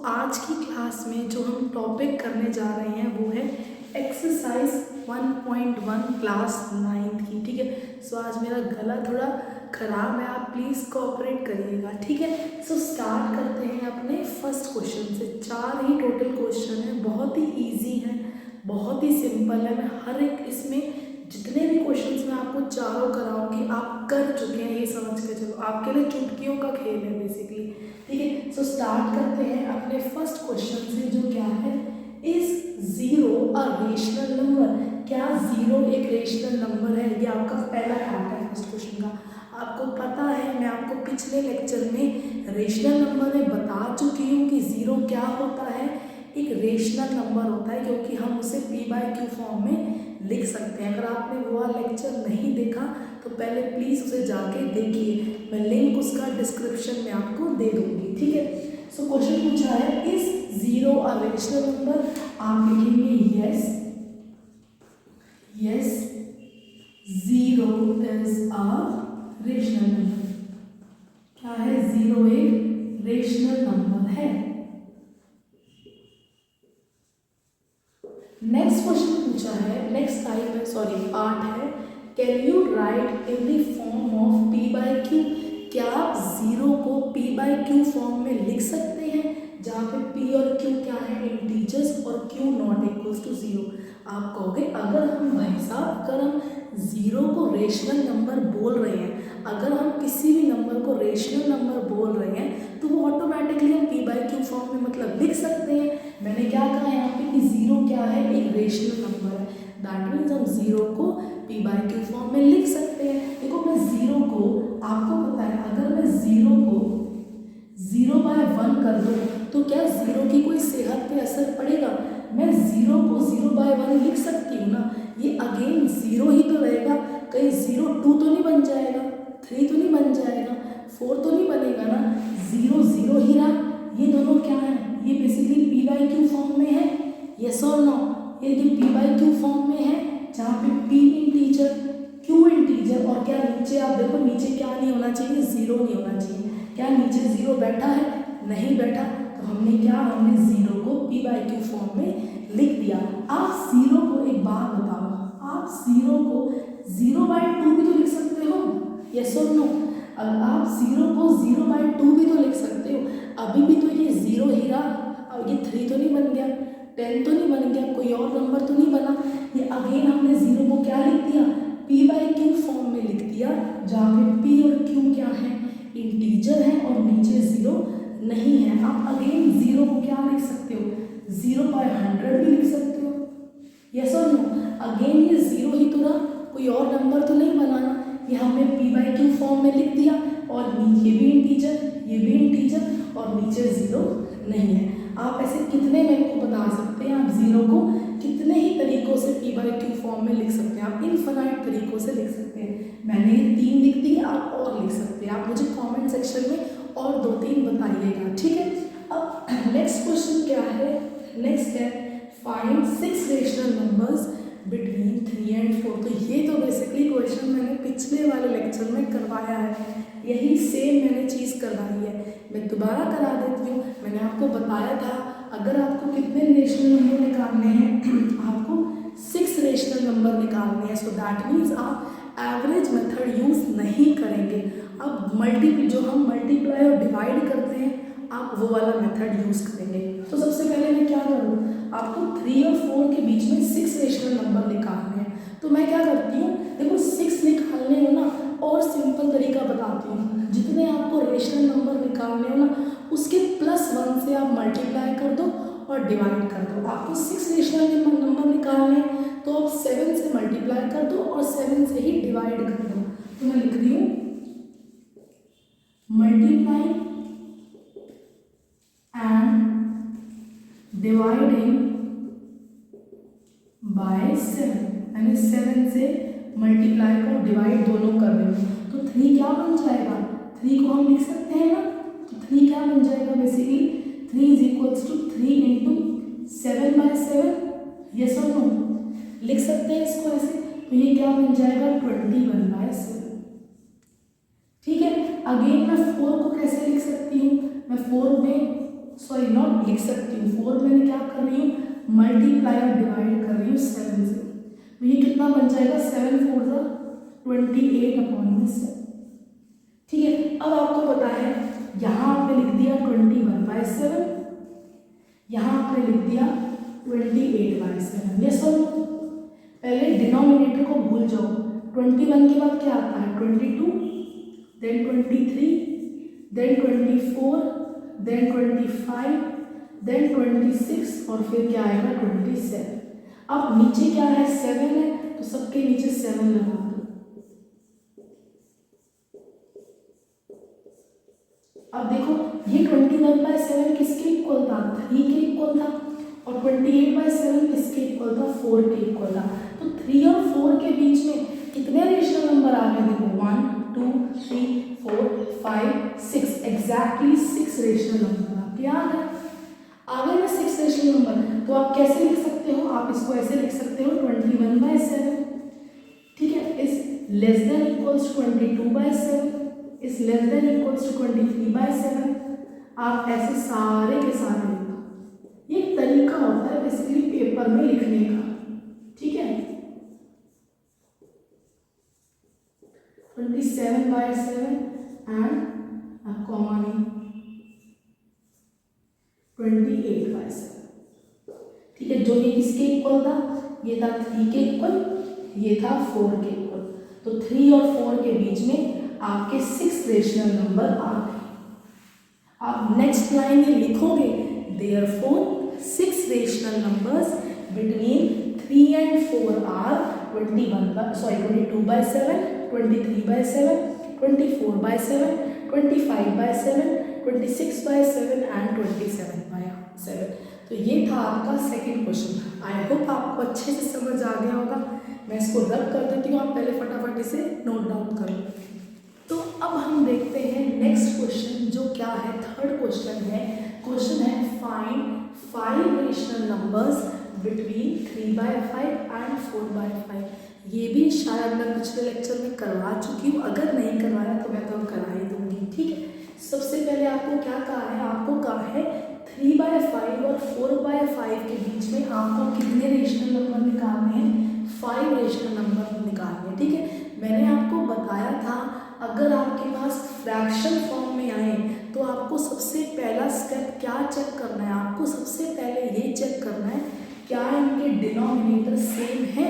आज की क्लास में जो हम टॉपिक करने जा रहे हैं वो है एक्सरसाइज 1.1 क्लास 9th की। ठीक है, सो आज मेरा गला थोड़ा ख़राब है, आप प्लीज़ कोऑपरेट करिएगा। ठीक है, सो स्टार्ट करते हैं अपने फर्स्ट क्वेश्चन से। 4 ही टोटल क्वेश्चन है, बहुत ही ईजी है, बहुत ही सिंपल है। मैं हर एक इसमें जितने भी क्वेश्चंस मैं आपको चारों कराऊंगी आप कर चुके हैं, ये समझ के चलो। आपके लिए चुटकियों का खेल है बेसिकली। ठीक है, सो स्टार्ट करते हैं अपने फर्स्ट क्वेश्चन से, जो क्या है, इज 0 अ रेशनल नंबर? क्या 0 एक रेशनल नंबर है? ये आपका पहला पार्ट है फर्स्ट क्वेश्चन का। आपको पता है, मैं आपको पिछले लेक्चर में रेशनल नंबर में बता चुकी हूँ कि 0 क्या होता है। एक रेशनल नंबर होता है क्योंकि हम उसे p/q फॉर्म में लिख सकते हैं। अगर आपने वो लेक्चर नहीं देखा तो पहले प्लीज़ उसे जाके देखिए, मैं लिंक उसका डिस्क्रिप्शन में आपको दे दूँगी। ठीक है, सो क्वेश्चन पूछा है, इज 0 अ रेशनल नंबर? आप लिखेंगे yes, yes 0 is a rational number. क्या है? 0 एक रेशनल नंबर है। नेक्स्ट क्वेश्चन पूछा है, नेक्स्ट टाइप है, सॉरी पार्ट है, can you right in the form of p/q? क्या आप 0 को p/q फॉर्म में लिख सकते हैं, जहाँ पे p और q क्या है, इंटीजर्स, और q नॉट इक्वल्स टू 0? आप कहोगे अगर हम, भाई साहब, अगर हम 0 को रेशनल नंबर बोल रहे हैं, अगर हम किसी भी नंबर को रेशनल नंबर बोल रहे हैं तो वो ऑटोमेटिकली हम p/q फॉर्म में मतलब लिख सकते हैं। मैंने क्या कहा यहाँ पे कि 0 क्या है, एक रेशनल नंबर है। दैट मीन्स हम 0 को p/q फॉर्म में लिख सकते हैं। देखो, मैं 0 को, आपको पता है, अगर मैं 0 को 0/1 कर दूँ तो क्या 0 की कोई सेहत पे असर पड़ेगा? मैं 0 को 0/1 लिख सकती हूँ ना। ये अगेन 0 ही तो रहेगा, कहीं 0 2 तो नहीं बन जाएगा, 3 तो नहीं बन जाएगा, 4 तो नहीं बनेगा ना। 0 0 ही रहा। ये दोनों क्या है? ये बेसिकली p/q फॉर्म में है, यस और नो? ये p/q फॉर्म में है, जहाँ पे p इंटीजर, q इंटीजर, और क्या नीचे आप देखो, नीचे क्या नहीं होना चाहिए, 0 नहीं होना चाहिए। क्या नीचे 0 बैठा है? नहीं बैठा। तो हमने क्या, हमने 0 को p/q फॉर्म में लिख दिया। आप 0 को, एक बात बताओ, आप 0 को 0/2 भी तो लिख सकते हो, यस और नो? अगर आप 0 को 0/2 भी तो लिख सकते हो, अभी भी तो ये 0 ही रहा। अब ये 3 तो नहीं बन गया, 10 तो नहीं बन गया, कोई और नंबर तो नहीं बना। ये अगेन हमने 0 को क्या लिख दिया, p/q फॉर्म में लिख दिया, जहाँ पे p और q क्या है, इंटीजर है, और नीचे 0 नहीं है। आप अगेन 0 को क्या लिख सकते हो, 0/100 भी लिख सकते हो, यस और नो? अगेन ये 0 ही तो रहा, कोई और नंबर तो नहीं बनाना। ये हमने p/q फॉर्म में लिख दिया, और नीचे भी इंटीजर, ये भी इंटीजर, और नीचे 0 नहीं है। आप ऐसे कितने मेरे को बता सकते हैं, आप 0 को कितने ही तरीकों से p/q फॉर्म में लिख सकते हैं? आप इनफाइनाइट तरीकों से लिख सकते हैं। मैंने ये 3 लिख दिए, आप और लिख सकते हैं। आप मुझे कमेंट सेक्शन में और 2-3 बताइएगा। ठीक है, अब नेक्स्ट क्वेश्चन क्या है, नेक्स्ट है, find 6 rational numbers between 3 and 4। तो ये तो बेसिकली क्वेश्चन मैंने पिछले वाले लेक्चर में करवाया है, यही सेम मैंने चीज़ करवाई है। मैं दोबारा करा देती हूँ। मैंने आपको बताया था, अगर आपको कितने रेशनल नंबर निकालने हैं, आपको 6 रेशनल नंबर निकालने हैं। सो दैट मीन्स आप एवरेज मेथड यूज़ नहीं करेंगे। अब जो हम मल्टीप्लाई और डिवाइड करते हैं, आप वो वाला मेथड यूज़ करेंगे। तो सबसे पहले मैं क्या करूँ, आपको 3 और 4 के बीच में 6 रेशनल नंबर निकालने हैं। तो मैं क्या करती हूँ, देखो 6 निकालने हो ना, और सिंपल तरीका बताती हूँ। जितने आपको रेशनल नंबर निकालने हो ना, उसके +1 से आप मल्टीप्लाई कर दो और डिवाइड कर दो। आपको 6 रेशनल नंबर निकालने हैं तो आप 7 से मल्टीप्लाई कर दो और 7 से ही डिवाइड कर दो। तो मैं लिख रही हूँ मल्टीप्लाई एंड डिवाइडिंग बाय 7। मैंने 7 से मल्टीप्लाई को डिवाइड दोनों कर रहे हो, तो 3 क्या बन जाएगा, 3 को हम लिख सकते हैं ना। तो 3 क्या बन जाएगा, basically 3 is equals to 3 into 7/7, yes और नो? लिख सकते हैं इसको ऐसे। तो ये क्या बन जाएगा, 21/7। ठीक है, अगेन मैं 4 को कैसे लिख सकती हूँ, मैं 4 में, सॉरी नॉट लिख सकती हूँ। 4 मैंने क्या कर रही हूँ, मल्टीप्लाई और डिवाइड कर रही हूँ 7 से। तो ये कितना बन जाएगा, 7 4 28/7। ठीक है, अब आपको पता है यहाँ आपने लिख दिया 21/7, यहाँ आपने लिख दिया 28/7। ये सब पहले डिनोमिनेटर को भूल जाओ। 21 के बाद क्या आता है, 22, देन 23, देन 24, देन 25, देन 26 और फिर क्या आएगा 27। अब नीचे क्या है, 7 है, तो सबके नीचे 7 लगा दो। अब देखो ये 21/7 किसके इक्वल था, 3 के इक्वल था, और 28/7 किसके इक्वल था, 4 के इक्वल था। तो 3 और 4 के बीच में कितने रेशनल नंबर आ गए, देखो 1 2 3 4 5 6, एग्जैक्टली 6 रेशनल नंबर आपके आ गए। आगे में 6 रेशनल नंबर, तो आप कैसे लिख सकते हो, आप इसको ऐसे लिख सकते हो 21/7, ठीक है, is less than equals to 22/7, is less than equals to 23/7। आप ऐसे सारे के सारे लिखो। ये एक तरीका होता है बेसिकली पेपर में लिखने का, ठीक है। 27/7 एंड कॉमा नहीं 28/7, ठीक है। जो ये किसके इक्वल था, ये था 3 के इक्वल, ये था 4 के इक्वल। तो 3 और 4 के बीच में आपके 6 रेशनल नंबर आ गए। आप नेक्स्ट लाइन में लिखोगे, therefore 6 rational numbers between 3 and 4 are 22/7, 23/7, 24/7, 25/7, 26/7 and 27/7। तो ये था आपका सेकंड क्वेश्चन। आई होप आपको अच्छे से समझ आ गया होगा। मैं इसको रब कर देती हूँ, आप पहले फटाफट इसे नोट डाउन करो। तो अब हम देखते हैं नेक्स्ट क्वेश्चन, जो क्या है, थर्ड क्वेश्चन है। क्वेश्चन है find 5 rational numbers between 3/5 and 4/5। ये भी शायद मैं पिछले लेक्चर में करवा चुकी हूँ, अगर नहीं करवाया तो मैं तो करा ही दूंगी, ठीक है। सबसे पहले आपको क्या कहा है, आपको कहा है 3/5 और 4/5 के बीच में आपको कितने रेशनल नंबर निकालने हैं, 5 रेशनल नंबर निकालने हैं, ठीक है। मैंने आपको बताया था अगर आपके पास फ्रैक्शन फॉर्म में आए तो आपको सबसे पहला स्टेप क्या चेक करना है, आपको सबसे पहले ये चेक करना है क्या इनके डिनोमिनेटर सेम है।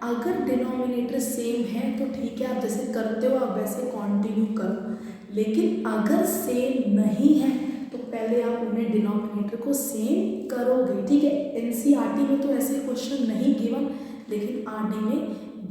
अगर डिनोमिनेटर सेम है तो ठीक है, आप जैसे करते हो आप वैसे कंटिन्यू करो, लेकिन अगर सेम नहीं है तो पहले आप उन्हें डिनोमिनेटर को सेम करोगे, ठीक है। एनसीईआरटी में तो ऐसे क्वेश्चन नहीं गिवन, लेकिन आरडी में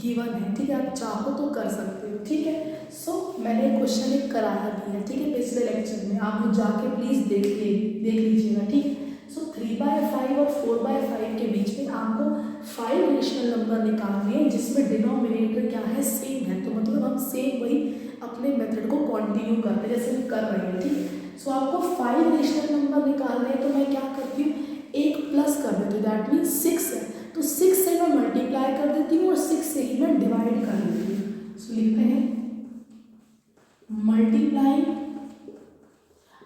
गिवन है, ठीक है। आप चाहो तो कर सकते हो, ठीक है। सो मैंने क्वेश्चन एक कराया भी है, ठीक है, पिछले लेक्चर में, आप लोग जाके प्लीज़ देख लीजिएगा, ठीक है। सो 3/5 और 4/5 के बीच में आपको 5 रेशनल नंबर निकालने हैं जिसमें डिनोमिनेटर क्या है, सेम है। तो मतलब हम सेम वही अपने मेथड को कंटिन्यू करते हैं जैसे हम कर रहे हैं, ठीक है। सो आपको 5 रेशनल नंबर निकालने हैं, तो मैं क्या करती हूँ, एक प्लस कर देती हूँ, दैट मीन 6 है, तो 6 से मैं मल्टीप्लाई कर देती हूँ और 6 से ही मैं डिवाइड कर देती हूँ। सो लिखते हैं मल्टीप्लाई,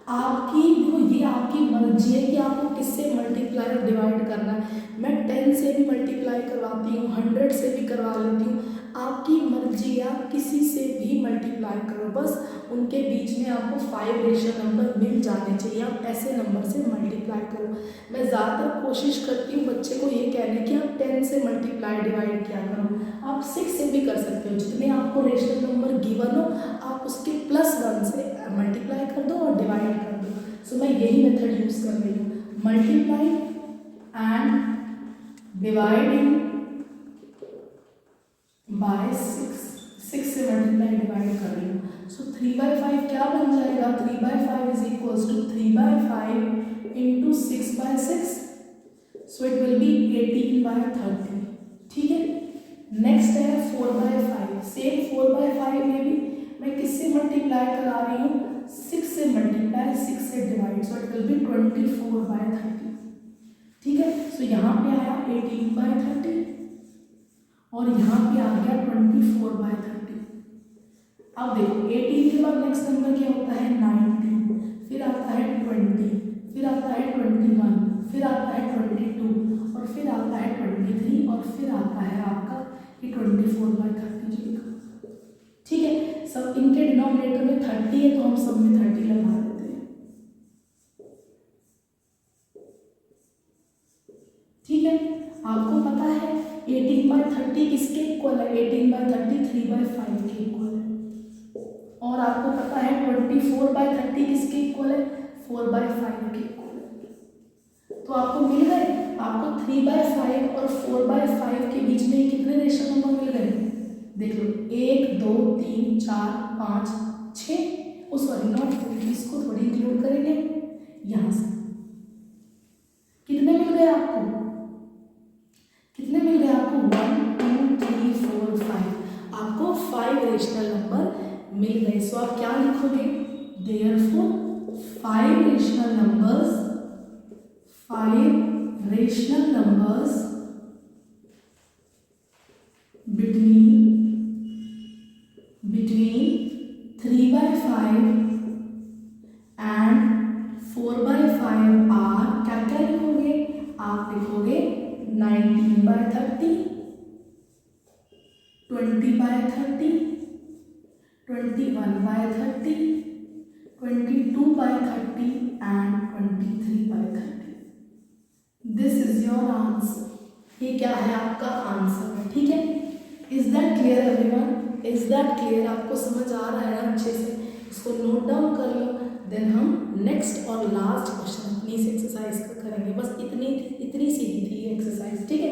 आपकी देखो ये आपकी मर्जी है कि आपको किससे मल्टीप्लाई और डिवाइड करना है। मैं 10 से भी मल्टीप्लाई करवाती हूँ, 100 से भी करवा लेती हूँ, आपकी मर्जी है, आप किसी से भी मल्टीप्लाई करो, बस उनके बीच में आपको 5 रेशनल नंबर मिल जाने चाहिए, आप ऐसे नंबर से मल्टीप्लाई करो। मैं ज़्यादातर कोशिश करती हूँ बच्चे को ये कहने की आप 10 से मल्टीप्लाई डिवाइड किया करो, आप 6 से भी कर सकते हो, जितने आपको रेशनल नंबर गिवन हो आप उसके +1 से मल्टीप्लाई कर दो और डिवाइड कर दो। सो मैं यही मेथड यूज़ कर रही हूँ, मल्टीप्लाई एंड डिवाइडिंग बाय 6 से मल्टीप्लाई डिवाइड कर रही हूँ। सो 3/5 क्या बन जाएगा, 3/5 is equals to 3/5 into 6/6, so it will be 18/30, ठीक है। नेक्स्ट है 4/5, सेम 4/5 में भी मैं किससे मल्टीप्लाई करा रही हूँ, 6 से मल्टीप्लाई, 6 से divide, so it will B 24/30, ठीक है। सो यहाँ पे आया 18/30 और यहाँ पे आ गया 24/30। अब देखो 18 के बाद नेक्स्ट नंबर क्या होता है, 19, फिर आता है 20, फिर आता है 21, फिर आता है 22 और फिर आता है 23 और फिर आता है आपका ये 24/30 जो लिखा। ठीक है, सब इनके डिनोमिनेटर में 30 है तो हम सब में 30 लगा देते हैं। ठीक है, आपको पता है 18/30 किसके इक्वल है? 18/30 3/5 के इक्वल है। और आपको पता है 24/30 किसके इक्वल है? 4/5 के इक्वल है। तो आपको मिल गए, आपको 3/5 और 4/5 के बीच में कितने रेशनल नंबर मिल गए? देख लो, 1 2 3 4 5 6, ओ सॉरी नॉट 4, इसको थोड़ी इंक्लूड करेंगे यहाँ से। कितने मिल गए आपको? कितने मिल गए आपको? 1 2 3 4 5, आपको 5 रेशनल नंबर मिल गए। सो आप क्या लिखोगे? Therefore 5 rational numbers, 5 rational numbers between 3/5 and 4/5 are, क्या क्या लिखोगे? आप लिखोगे 19/30, 20/30, 21/30, 22/30 and 23/30। This is your answer. ये क्या है? आपका आंसर है। ठीक है, is that clear everyone? Is that clear? आपको समझ आ रहा है ना अच्छे से? इसको नोट डाउन कर लो, देन हम नेक्स्ट और लास्ट क्वेश्चन अपनी इस एक्सरसाइज का करेंगे। बस इतनी सी थी ये एक्सरसाइज। ठीक है,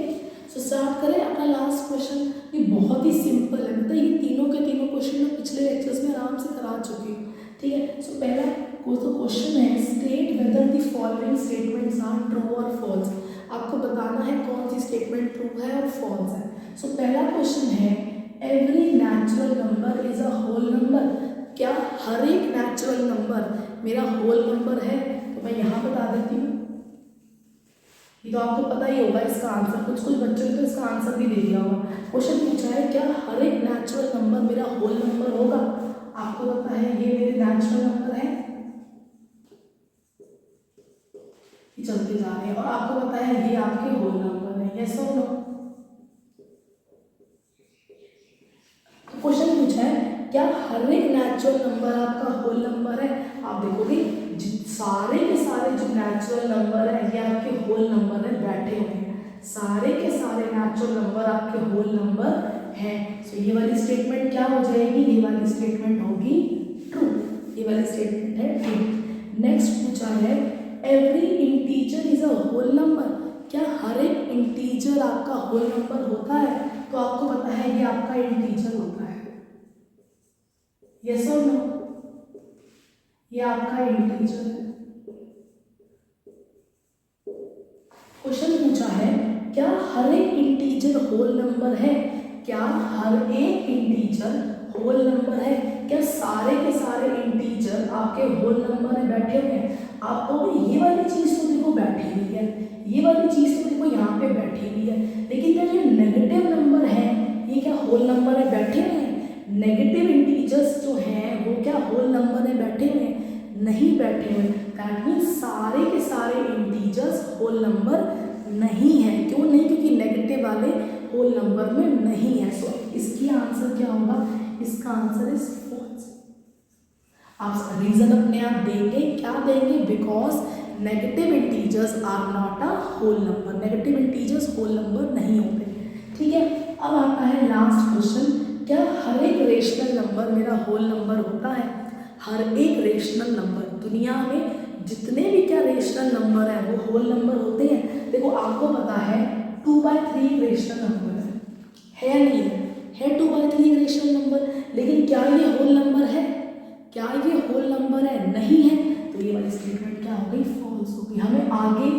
सो स्टार्ट करें अपना लास्ट क्वेश्चन। ये बहुत ही सिंपल है, मतलब ये तीनों के तीनों क्वेश्चन मैं पिछले लेक्चर्स में आराम से करा चुकी हूँ। ठीक है, सो पहला क्वेश्चन है, state whether the following statements are true और फॉल्स। आपको बताना है कौन सी स्टेटमेंट ट्रू है और फॉल्स है। सो पहला क्वेश्चन है, every natural number is a whole number. क्या हर एक नेचुरल नंबर मेरा होल नंबर है? तो मैं यहाँ बता देती हूँ, ये तो आपको पता ही होगा इसका आंसर। कुछ बच्चों ने तो इसका आंसर भी दे दिया होगा। क्वेश्चन पूछा है, क्या हर एक नेचुरल नंबर मेरा होल नंबर होगा? आपको पता है ये मेरे नेचुरल नंबर है, ये चलते जा रहे हैं, और आपको पता है ये आपके होल नंबर है। यस और नो? क्वेश्चन पूछा है, क्या हर एक नेचुरल नंबर आपका होल नंबर है? आप देखोगे सारे के सारे जो नेचुरल नंबर है ये आपके होल नंबर में बैठे हुए हैं। सारे के सारे नेचुरल नंबर आपके होल नंबर हैं। सो ये वाली स्टेटमेंट क्या हो जाएगी? ये वाली स्टेटमेंट होगी ट्रू। ये वाली स्टेटमेंट है ट्रू। नेक्स्ट पूछा है, every integer is a whole number. क्या हर एक इंटीजर आपका होल नंबर होता है? तो आपको पता है ये आपका इंटीजर होता है। यस और नो? ये आपका इंटीजर है। क्वेश्चन पूछा है, क्या हर एक इंटीजर होल नंबर है? क्या हर एक इंटीजर होल नंबर है? क्या सारे के सारे इंटीजर आपके होल नंबर में बैठे हुए हैं? आप कहोगे ये वाली चीज तो देखो बैठी हुई है, ये वाली चीज तो देखो यहाँ पे बैठी हुई है, लेकिन क्या जो नेगेटिव नंबर है ये क्या होल नंबर में बैठे हुए हैं? नेगेटिव इंटीजर्स जो हैं वो क्या होल नंबर में बैठे हुए हैं? नहीं बैठे हुए। दैट मीन्स सारे के सारे इंटीजर्स होल नंबर नहीं है। क्यों नहीं? क्योंकि नेगेटिव वाले होल नंबर में नहीं है। सो इसकी आंसर क्या होगा? इसका आंसर इज फॉल्स। आप रीजन अपने आप देंगे, क्या देंगे? Because negative integers are not a whole number. Negative integers whole number नहीं होते। ठीक है, अब आता है लास्ट क्वेश्चन, क्या हर एक रेशनल नंबर मेरा होल नंबर होता है? हर एक रेशनल नंबर, दुनिया में जितने भी क्या रेशनल नंबर हैं वो होल नंबर होते हैं। देखो आपको पता है 2/3 रेशनल नंबर है या नहीं है? है 2/3 रेशनल नंबर, लेकिन क्या ये होल नंबर है? क्या ये होल नंबर है? नहीं है। तो ये वाली स्टेटमेंट क्या हो गई? फॉल्स हो गई। हमें आगे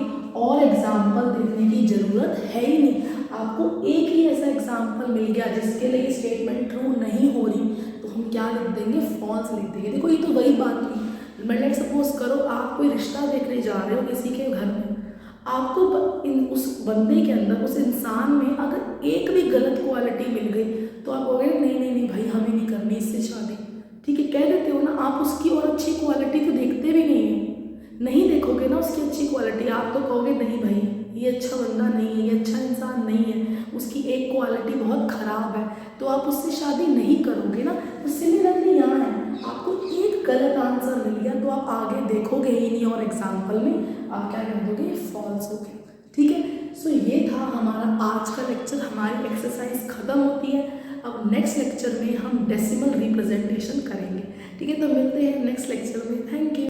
और एग्जाम्पल देखने की जरूरत है ही नहीं। आपको एक ही ऐसा एग्जाम्पल मिल गया जिसके लिए स्टेटमेंट ट्रू नहीं हो रही, तो हम क्या लिख देंगे? फॉल्स लिख देंगे। देखो ये तो वही बात हुई। मैं लेट सपोज करो आप कोई रिश्ता देखने जा रहे हो किसी के घर में, आपको उस बंदे के अंदर, उस इंसान में अगर एक भी गलत क्वालिटी मिल गई तो आप कहोगे नहीं नहीं नहीं भाई हमें नहीं करनी इससे शादी। ठीक है, कह देते हो ना। आप उसकी और अच्छी क्वालिटी तो देखते भी नहीं हो, नहीं देखोगे ना उसकी अच्छी क्वालिटी। क्वालिटी, आप तो कहोगे नहीं भाई ये अच्छा बंदा नहीं है, ये अच्छा इंसान नहीं है, उसकी एक क्वालिटी बहुत ख़राब है, तो आप उससे शादी नहीं करोगे ना। तो सिमिलरली यहाँ है, आपको एक गलत आंसर मिल गया तो आप आगे देखोगे ही नहीं और एग्जाम्पल में आप क्या कर दोगे, फॉल्स हो गया। ठीक है, सो ये था हमारा आज का लेक्चर, हमारी एक्सरसाइज ख़त्म होती है। अब नेक्स्ट लेक्चर में हम डेसिमल रिप्रेजेंटेशन करेंगे। ठीक है, तो मिलते हैं नेक्स्ट लेक्चर में। Thank you.